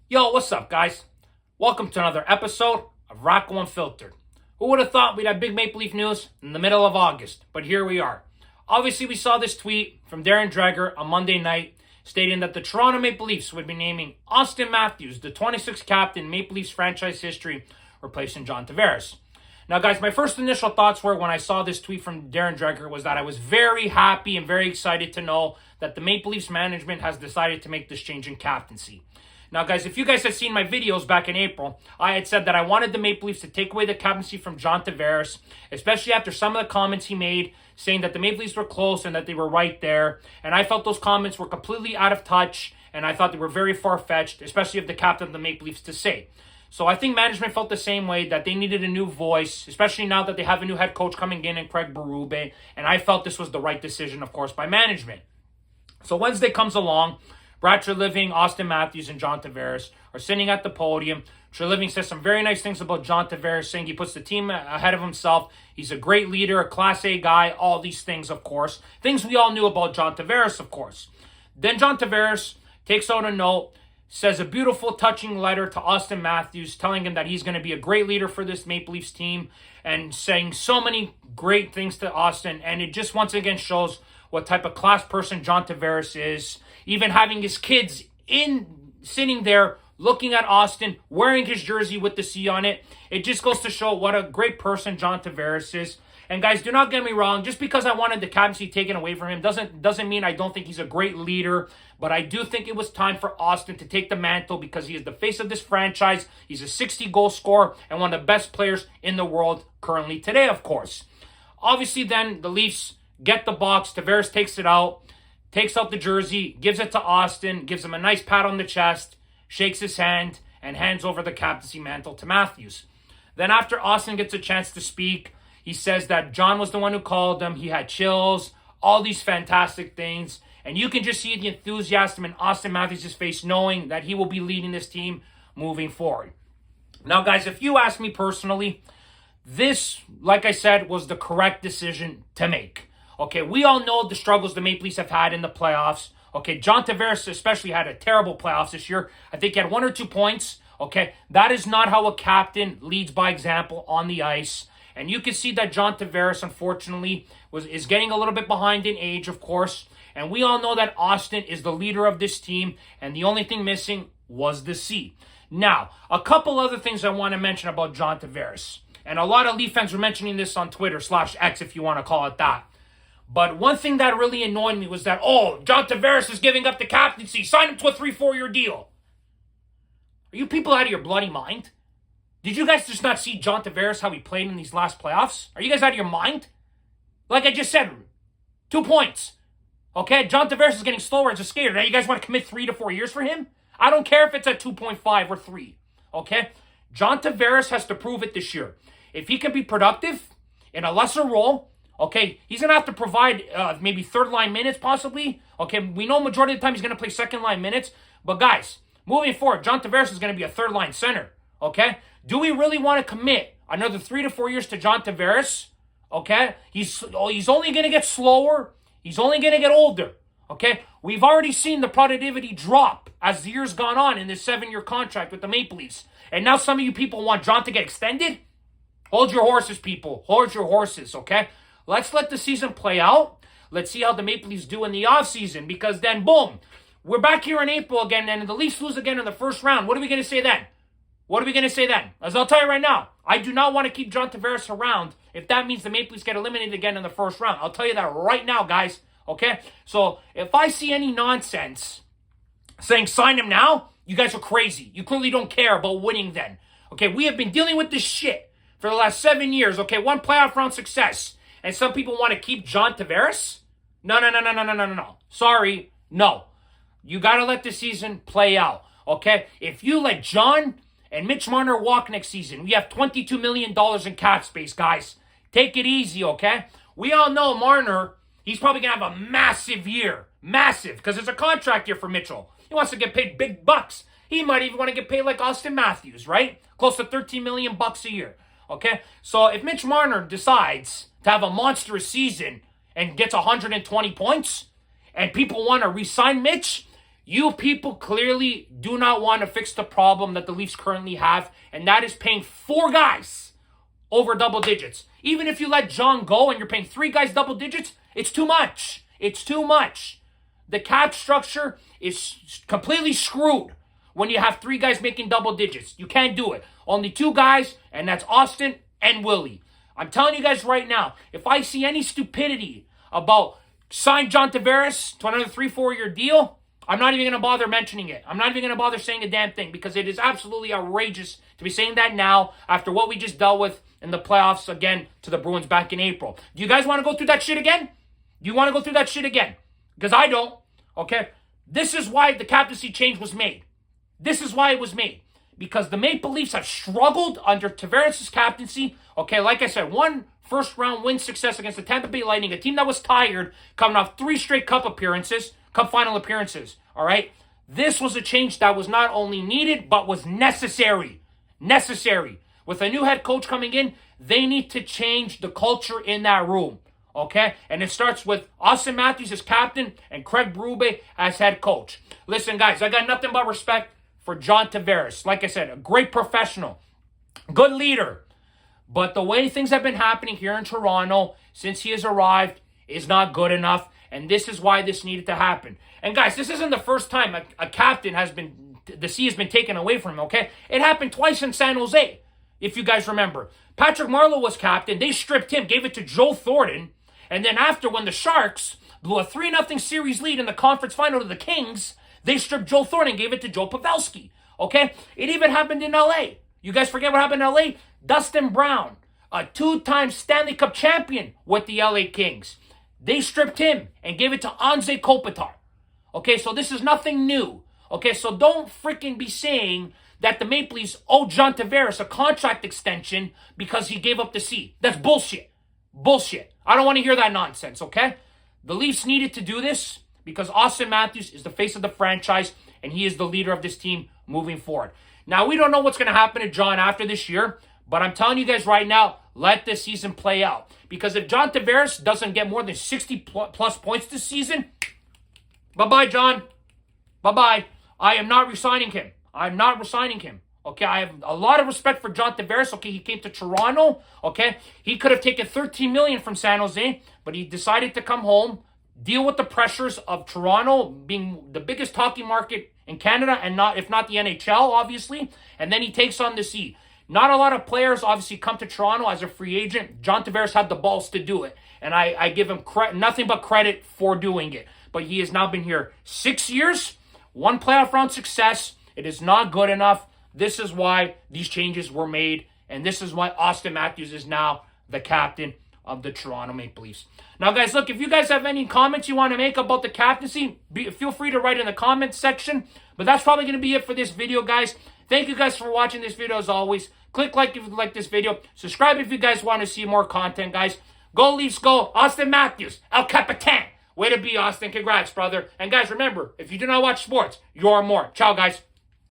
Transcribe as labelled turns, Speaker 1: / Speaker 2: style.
Speaker 1: Yo, what's up, guys? Welcome to another episode of Rocco Unfiltered. Who would have thought we'd have big Maple Leaf news in the middle of August? But here we are. Obviously, we saw this tweet from Darren Dreger on Monday night stating that the Toronto Maple Leafs would be naming Auston Matthews, the 26th captain in Maple Leafs franchise history, replacing John Tavares. Now, guys, my first initial thoughts were when I saw this tweet from Darren Dreger was that I was very happy and very excited to know that the Maple Leafs management has decided to make this change in captaincy. Now, guys, if you guys had seen my videos back in April, I had said that I wanted the Maple Leafs to take away the captaincy from John Tavares, especially after some of the comments he made saying that the Maple Leafs were close and that they were right there. And I felt those comments were completely out of touch, and I thought they were very far-fetched, especially of the captain of the Maple Leafs to say. So I think management felt the same way, that they needed a new voice, especially now that they have a new head coach coming in Craig Berube. And I felt this was the right decision, of course, by management. So Wednesday comes along. Brad Treliving, Auston Matthews, and John Tavares are sitting at the podium. Treliving says some very nice things about John Tavares, saying he puts the team ahead of himself. He's a great leader, a Class A guy, all these things, of course. Things we all knew about John Tavares, of course. Then John Tavares takes out a note, says a beautiful, touching letter to Auston Matthews, telling him that he's going to be a great leader for this Maple Leafs team, and saying so many great things to Auston. And it just once again shows what type of class person John Tavares is. Even having his kids sitting there looking at Auston, wearing his jersey with the C on it. It just goes to show what a great person John Tavares is. And guys, do not get me wrong. Just because I wanted the captaincy taken away from him doesn't mean I don't think he's a great leader. But I do think it was time for Auston to take the mantle because he is the face of this franchise. He's a 60-goal scorer and one of the best players in the world currently today, of course. Obviously, then the Leafs get the box. Tavares takes it out. Takes out the jersey, gives it to Auston, gives him a nice pat on the chest, shakes his hand, and hands over the captaincy mantle to Matthews. Then after Auston gets a chance to speak, he says that John was the one who called him. He had chills, all these fantastic things. And you can just see the enthusiasm in Auston Matthews' face knowing that he will be leading this team moving forward. Now, guys, if you ask me personally, this, like I said, was the correct decision to make. Okay, we all know the struggles the Maple Leafs have had in the playoffs. Okay, John Tavares especially had a terrible playoffs this year. I think he had 1 or 2 points. Okay, that is not how a captain leads by example on the ice. And you can see that John Tavares, unfortunately, is getting a little bit behind in age, of course. And we all know that Auston is the leader of this team. And the only thing missing was the C. Now, a couple other things I want to mention about John Tavares. And a lot of Leaf fans were mentioning this on Twitter /X, if you want to call it that. But one thing that really annoyed me was that, John Tavares is giving up the captaincy. Sign him to a 3-4-year deal. Are you people out of your bloody mind? Did you guys just not see John Tavares, how he played in these last playoffs? Are you guys out of your mind? Like I just said, 2 points. Okay, John Tavares is getting slower as a skater. Now you guys want to commit 3 to 4 years for him? I don't care if it's at 2.5 or 3. Okay? John Tavares has to prove it this year. If he can be productive in a lesser role, okay, he's going to have to provide maybe third-line minutes possibly. Okay, we know majority of the time he's going to play second-line minutes. But guys, moving forward, John Tavares is going to be a third-line center. Okay? Do we really want to commit another 3 to 4 years to John Tavares? Okay? He's only going to get slower. He's only going to get older. Okay? We've already seen the productivity drop as the years gone on in this 7-year contract with the Maple Leafs. And now some of you people want John to get extended? Hold your horses, people. Hold your horses, okay? Let's let the season play out. Let's see how the Maple Leafs do in the offseason, because then, boom, we're back here in April again, and the Leafs lose again in the first round. What are we going to say then? What are we going to say then? As I'll tell you right now, I do not want to keep John Tavares around if that means the Maple Leafs get eliminated again in the first round. I'll tell you that right now, guys, okay? So if I see any nonsense saying sign him now, you guys are crazy. You clearly don't care about winning then. Okay, we have been dealing with this shit for the last 7 years, okay? 1 playoff round success. And some people want to keep John Tavares? No. Sorry, no. You got to let the season play out, okay? If you let John and Mitch Marner walk next season, we have $22 million in cap space, guys. Take it easy, okay? We all know Marner, he's probably going to have a massive year. Massive, because it's a contract year for Mitchell. He wants to get paid big bucks. He might even want to get paid like Auston Matthews, right? Close to $13 million a year, okay? So if Mitch Marner decides to have a monstrous season and gets 120 points, and people want to re-sign Mitch, You people clearly do not want to fix the problem that the Leafs currently have, and that is paying 4 guys over double digits. Even if you let John go and you're paying 3 guys double digits, it's too much. It's too much. The cap structure is completely screwed when you have 3 guys making double digits. You can't do it. Only 2 guys, and that's Auston and Willie. I'm telling you guys right now, if I see any stupidity about sign John Tavares to another 3-4 year deal, I'm not even going to bother mentioning it. I'm not even going to bother saying a damn thing because it is absolutely outrageous to be saying that now after what we just dealt with in the playoffs again to the Bruins back in April. Do you guys want to go through that shit again? Do you want to go through that shit again? Because I don't, okay? This is why the captaincy change was made. This is why it was made. Because the Maple Leafs have struggled under Tavares' captaincy. Okay, like I said, 1 first-round win success against the Tampa Bay Lightning, a team that was tired, coming off 3 straight cup final appearances, all right? This was a change that was not only needed, but was necessary. Necessary. With a new head coach coming in, they need to change the culture in that room, okay? And it starts with Auston Matthews as captain and Craig Berube as head coach. Listen, guys, I got nothing but respect for John Tavares. Like I said, a great professional, good leader. But the way things have been happening here in Toronto since he has arrived is not good enough. And this is why this needed to happen. And guys, this isn't the first time a captain the C has been taken away from him, okay? It happened twice in San Jose, if you guys remember. Patrick Marleau was captain. They stripped him, gave it to Joe Thornton. And then after, when the Sharks blew a 3-0 series lead in the conference final to the Kings, they stripped Joe Thornton and gave it to Joe Pavelski, okay? It even happened in L.A. You guys forget what happened in L.A.? Dustin Brown, a 2-time Stanley Cup champion with the L.A. Kings. They stripped him and gave it to Anze Kopitar. Okay, so this is nothing new. Okay, so don't freaking be saying that the Maple Leafs owe John Tavares a contract extension because he gave up the C. That's bullshit. Bullshit. I don't want to hear that nonsense, okay? The Leafs needed to do this because Auston Matthews is the face of the franchise and he is the leader of this team moving forward. Now, we don't know what's going to happen to John after this year, but I'm telling you guys right now, let this season play out. Because if John Tavares doesn't get more than 60 plus points this season, bye-bye, John. Bye-bye. I am not resigning him. I'm not resigning him. Okay, I have a lot of respect for John Tavares. Okay, he came to Toronto. Okay, he could have taken $13 million from San Jose, but he decided to come home, deal with the pressures of Toronto being the biggest hockey market in Canada, and if not the NHL, obviously. And then he takes on the C. Not a lot of players obviously come to Toronto as a free agent. John Tavares had the balls to do it, and I give him nothing but credit for doing it. But he has now been here 6 years, 1 playoff round success. It is not good enough. This is why these changes were made, and this is why Auston Matthews is now the captain of the Toronto Maple Leafs. Now, guys, look, if you guys have any comments you want to make about the captaincy, feel free to write in the comments section. But that's probably going to be it for this video, guys. Thank you guys for watching this video as always. Click like if you like this video. Subscribe if you guys want to see more content, guys. Go Leafs, go. Auston Matthews, El Capitan. Way to be, Austin. Congrats, brother. And guys, remember, if you do not watch sports, you're more. Ciao, guys.